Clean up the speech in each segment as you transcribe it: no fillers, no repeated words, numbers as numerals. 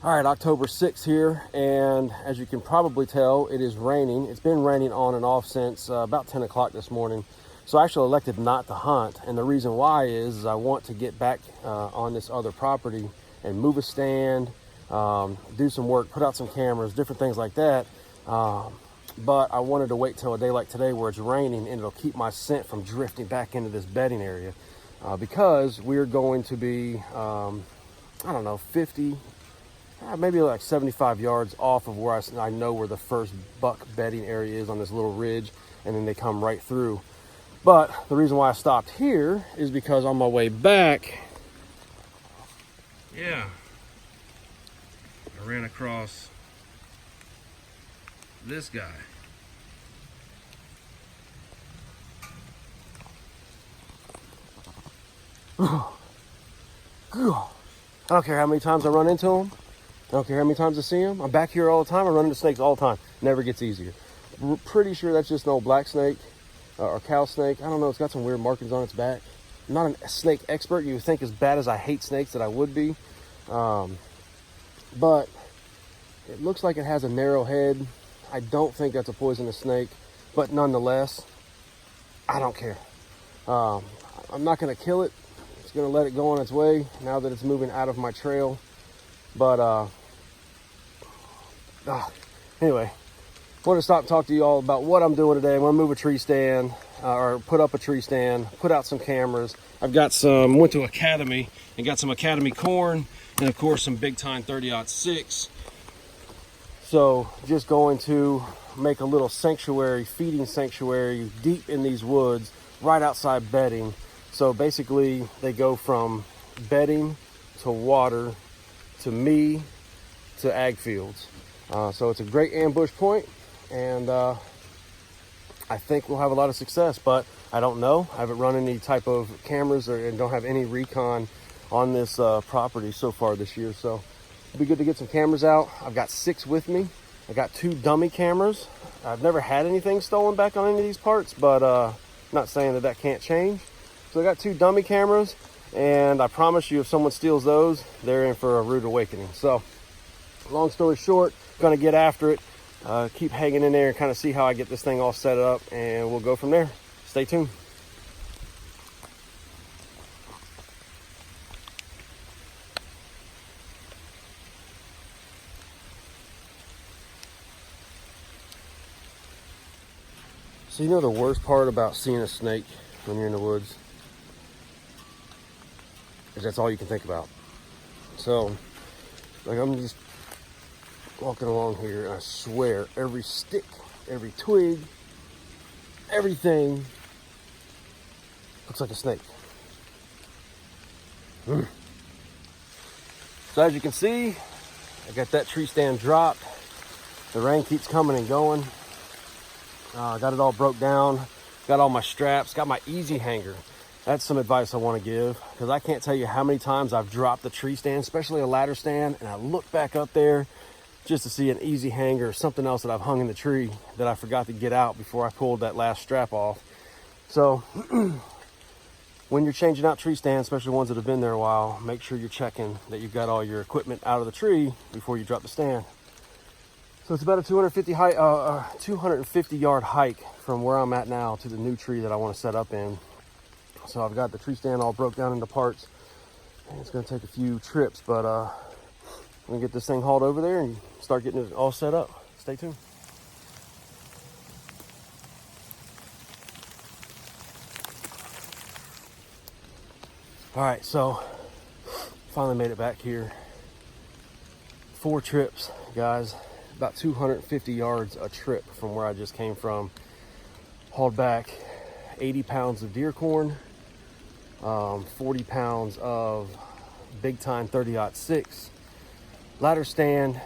All right, October 6th here, and as you can probably tell, it is raining. It's been raining on and off since about 10 o'clock this morning. So I actually elected not to hunt, and the reason why is I want to get back on this other property and move a stand, do some work, put out some cameras, different things like that. But I wanted to wait till a day like today where it's raining, and it'll keep my scent from drifting back into this bedding area because we're going to be, I don't know, 50, maybe like 75 yards off of where I know where the first buck bedding area is on this little ridge, and then they come right through. But the reason why I stopped here is because on my way back, I ran across this guy. I don't care how many times I run into him. I don't care how many times I see him. I'm back here all the time. I run into snakes all the time. Never gets easier. We're pretty sure that's just an old black snake or cow snake. I don't know. It's got some weird markings on its back. I'm not a snake expert. You would think as bad as I hate snakes that I would be. But it looks like it has a narrow head. I don't think that's a poisonous snake. But nonetheless, I don't care. I'm not going to kill it. It's going to let it go on its way now that it's moving out of my trail. But anyway, I want to stop and talk to you all about what I'm doing today. I'm going to move a tree stand, or put up a tree stand, put out some cameras. I've got went to Academy and got some Academy corn, and of course some big time 30-06. So just going to make a little sanctuary, feeding sanctuary deep in these woods, right outside bedding. So basically they go from bedding to water to me to ag fields. So it's a great ambush point, and I think we'll have a lot of success, but I don't know. I haven't run any type of cameras and don't have any recon on this property so far this year. So it'll be good to get some cameras out. I've got 6 with me. I got 2 dummy cameras. I've never had anything stolen back on any of these parts, but not saying that can't change. So I got 2 dummy cameras, and I promise you if someone steals those, they're in for a rude awakening. So long story short, gonna get after it, keep hanging in there and kind of see how I get this thing all set up, and we'll go from there. Stay tuned. So you know the worst part about seeing a snake when you're in the woods is that's all you can think about. So like I'm just walking along here, and I swear every stick, every twig, everything looks like a snake. So as you can see, I got that tree stand dropped. The rain keeps coming and going. Got it all broke down, got all my straps, got my easy hanger. That's some advice I want to give, because I can't tell you how many times I've dropped the tree stand, especially a ladder stand, and I look back up there just to see an easy hanger or something else that I've hung in the tree that I forgot to get out before I pulled that last strap off. So when you're changing out tree stands, especially ones that have been there a while, make sure you're checking that you've got all your equipment out of the tree before you drop the stand. So it's about a 250 yard hike from where I'm at now to the new tree that I want to set up in. So I've got the tree stand all broke down into parts, and it's going to take a few trips, but I'm going to get this thing hauled over there and start getting it all set up. Stay tuned. All right, so finally made it back here. 4 trips, guys. About 250 yards a trip from where I just came from. Hauled back 80 pounds of deer corn, 40 pounds of big time 30-06, ladder stand,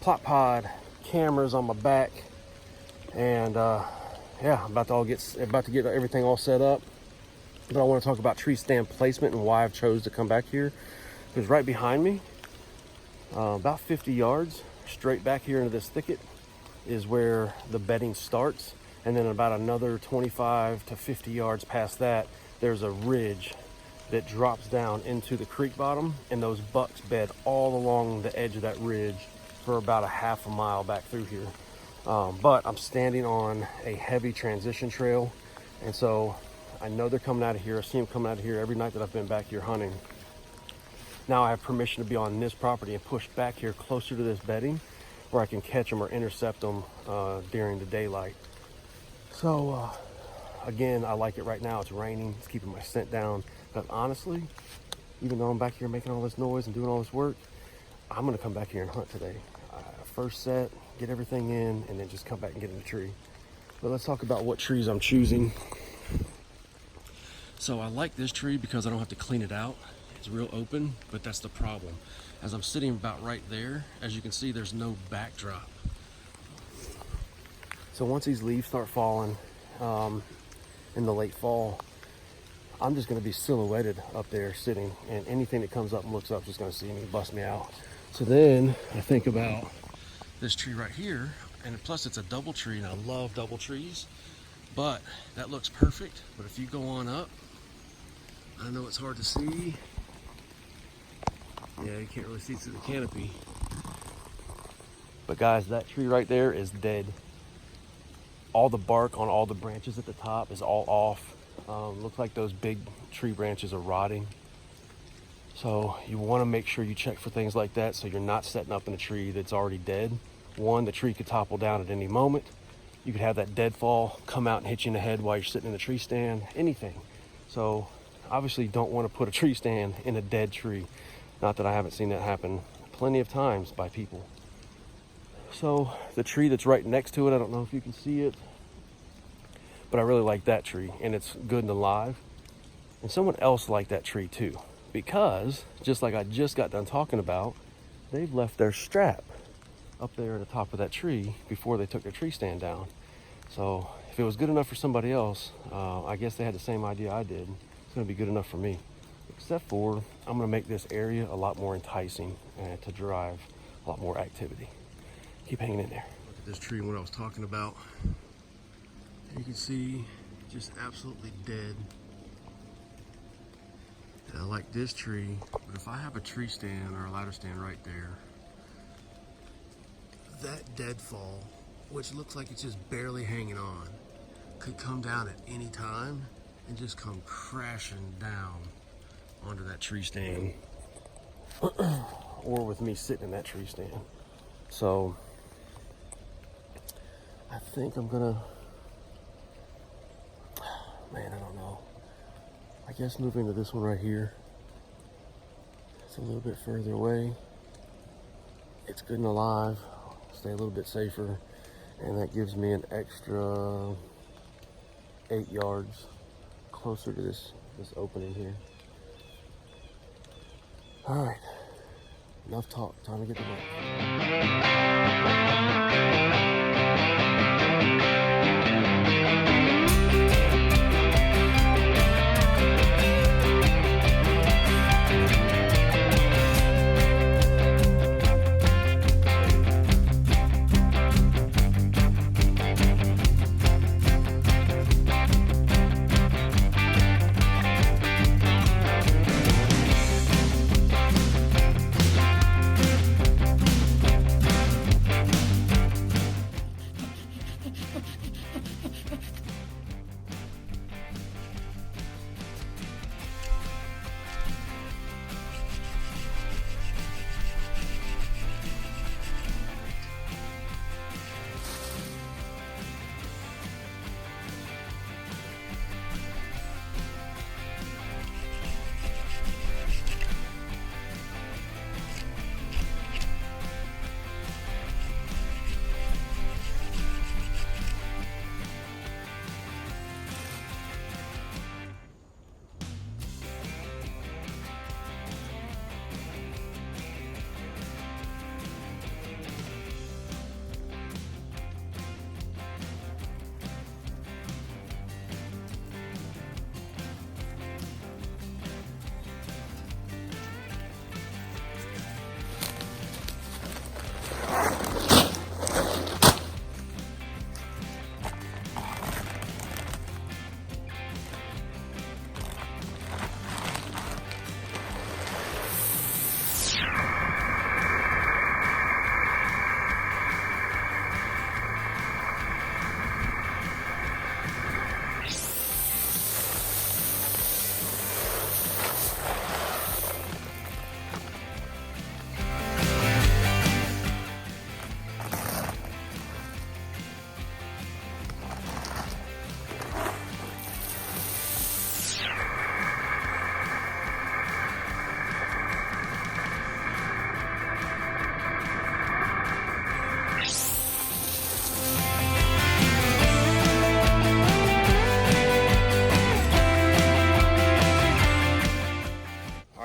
plot pod, cameras on my back, and I'm about to get everything all set up. But I want to talk about tree stand placement and why I've chose to come back here. Because right behind me, about 50 yards straight back here into this thicket is where the bedding starts, and then about another 25 to 50 yards past that there's a ridge that drops down into the creek bottom, and those bucks bed all along the edge of that ridge for about a half a mile back through here. But I'm standing on a heavy transition trail, and so I know they're coming out of here. I see them coming out of here every night that I've been back here hunting. Now I have permission to be on this property and push back here closer to this bedding where I can catch them or intercept them during the daylight. So again, I like it right now. It's raining, it's keeping my scent down. But honestly, even though I'm back here making all this noise and doing all this work, I'm gonna come back here and hunt today. First set, get everything in, and then just come back and get in the tree. But let's talk about what trees I'm choosing. So I like this tree because I don't have to clean it out. It's real open, but that's the problem. As I'm sitting about right there, as you can see, there's no backdrop. So once these leaves start falling in the late fall, I'm just gonna be silhouetted up there sitting, and anything that comes up and looks up is just gonna see me, bust me out. So then I think about this tree right here, and plus it's a double tree, and I love double trees, but that looks perfect. But if you go on up, I know it's hard to see. Yeah, you can't really see through the canopy. But guys, that tree right there is dead. All the bark on all the branches at the top is all off. Looks like those big tree branches are rotting. So you want to make sure you check for things like that so you're not setting up in a tree that's already dead. One, the tree could topple down at any moment. You could have that deadfall come out and hit you in the head while you're sitting in the tree stand, anything. So obviously you don't want to put a tree stand in a dead tree. Not that I haven't seen that happen plenty of times by people. So the tree that's right next to it, I don't know if you can see it, but I really like that tree, and it's good and alive. And someone else liked that tree too, because just like I just got done talking about, they've left their strap up there at the top of that tree before they took their tree stand down. So if it was good enough for somebody else, I guess they had the same idea I did. It's gonna be good enough for me. Except for, I'm gonna make this area a lot more enticing and to drive a lot more activity. Keep hanging in there. Look at this tree, what I was talking about. You can see, just absolutely dead. And I like this tree, but if I have a tree stand or a ladder stand right there, that deadfall, which looks like it's just barely hanging on, could come down at any time and just come crashing down onto that tree stand or with me sitting in that tree stand. So I think I'm gonna, man, I don't know. I guess moving to this one right here. It's a little bit further away. It's good and alive. Stay a little bit safer, and that gives me an extra 8 yards closer to this opening here. All right, enough talk, time to get to work.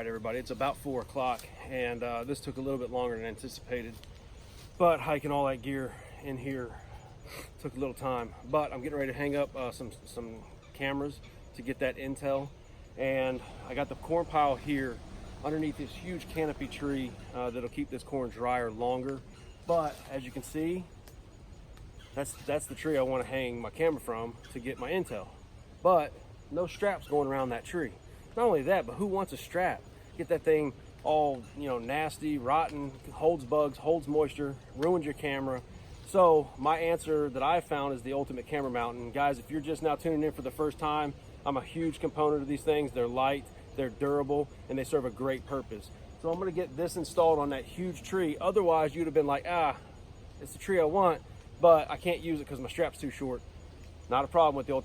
Everybody, it's about 4 o'clock, and this took a little bit longer than anticipated, but hiking all that gear in here took a little time. But I'm getting ready to hang up some cameras to get that intel, and I got the corn pile here underneath this huge canopy tree that'll keep this corn drier longer. But as you can see, that's the tree I want to hang my camera from to get my intel. But no straps going around that tree. Not only that, but who wants a strap? Get that thing all, you know, nasty, rotten, holds bugs, holds moisture, ruins your camera. So my answer that I found is the ultimate camera mount. And guys, if you're just now tuning in for the first time, I'm a huge component of these things. They're light, they're durable, and they serve a great purpose. So I'm gonna get this installed on that huge tree. Otherwise, you'd have been like, it's the tree I want, but I can't use it because my strap's too short. Not a problem with the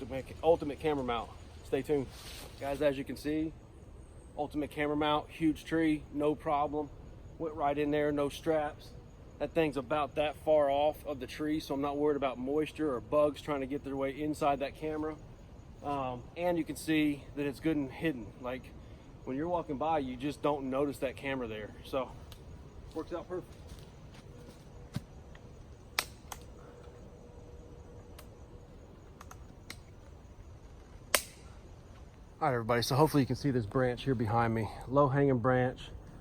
ultimate camera mount. Stay tuned. Guys, as you can see, ultimate camera mount, huge tree, no problem. Went right in there, no straps. That thing's about that far off of the tree, so I'm not worried about moisture or bugs trying to get their way inside that camera. And you can see that it's good and hidden. Like when you're walking by, you just don't notice that camera there. So works out perfect. All right, everybody, so hopefully you can see this branch here behind me. Low hanging branch,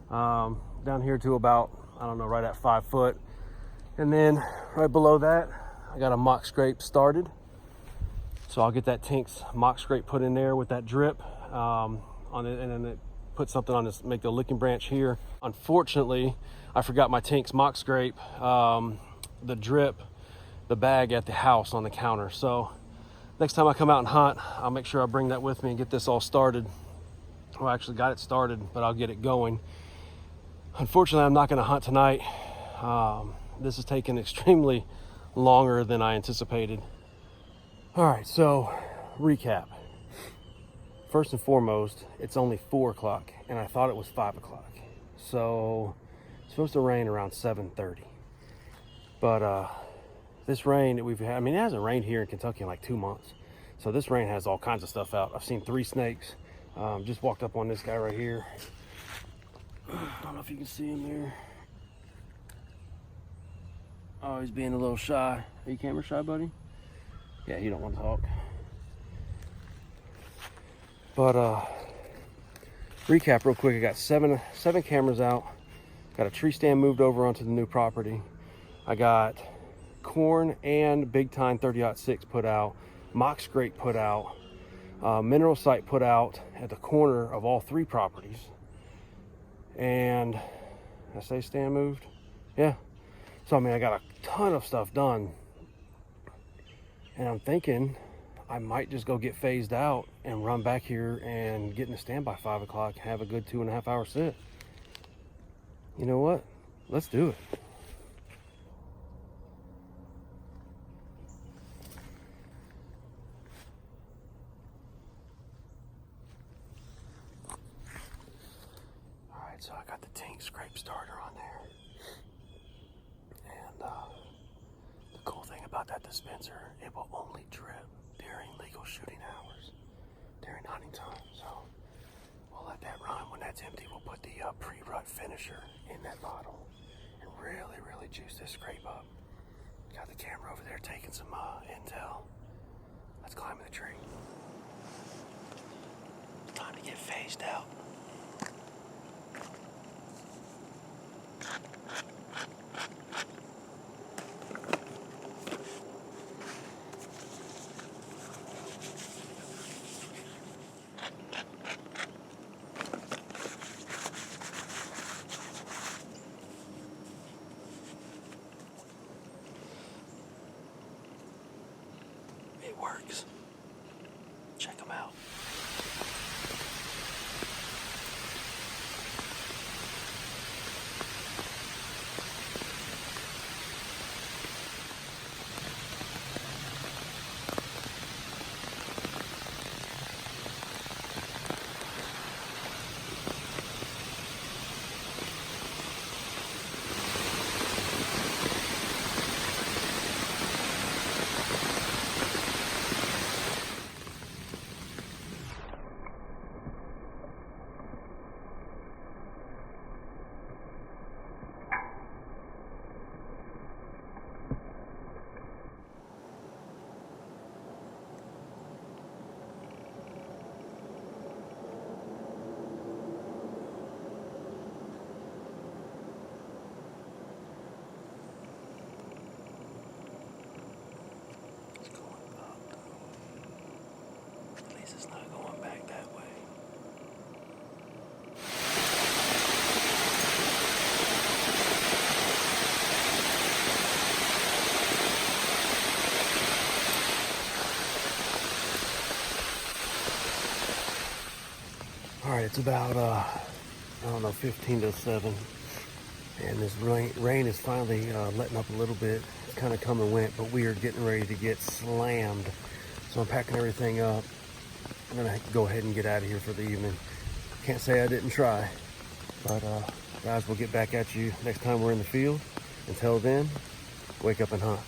down here to about, I don't know, right at 5 foot. And then right below that, I got a mock scrape started. So I'll get that Tinks mock scrape put in there with that drip on it, and then put something on this, make the licking branch here. Unfortunately, I forgot my Tinks mock scrape, the drip, the bag at the house on the counter. So next time I come out and hunt, I'll make sure I bring that with me and get this all started. Well, I actually got it started, but I'll get it going. Unfortunately, I'm not going to hunt tonight. This is taking extremely longer than I anticipated. All right, so recap. First and foremost, it's only 4 o'clock, and I thought it was 5 o'clock. So it's supposed to rain around 7:30. But this rain that we've had, I mean, it hasn't rained here in Kentucky in like 2 months. So this rain has all kinds of stuff out. I've seen 3 snakes. Just walked up on this guy right here. I don't know if you can see him there. Oh, he's being a little shy. Are you camera shy, buddy? Yeah, he don't want to talk. But recap real quick. I got seven cameras out. Got a tree stand moved over onto the new property. I got corn and big time 30-06 put out, mock scrape put out, mineral site put out at the corner of all 3 properties. And did I say stand moved? Yeah. So I mean, I got a ton of stuff done, and I'm thinking I might just go get phased out and run back here and get in the stand by 5 o'clock and have a good 2.5 hour sit. You know what? Let's do it. So I got the Tinks scrape starter on there, and the cool thing about that dispenser, it will only drip during legal shooting hours, during hunting time. So we'll let that run. When that's empty, we'll put the pre-rut finisher in that bottle and really juice this scrape up. Got the camera over there taking some intel. Let's climb the tree. Time to get phased out. It works. Check them out. All right, it's about, I don't know, 15 to 7. And this rain is finally letting up a little bit. It's kind of come and went, but we are getting ready to get slammed. So I'm packing everything up. I'm gonna go ahead and get out of here for the evening. Can't say I didn't try, but guys, we'll get back at you next time we're in the field. Until then, wake up and hunt.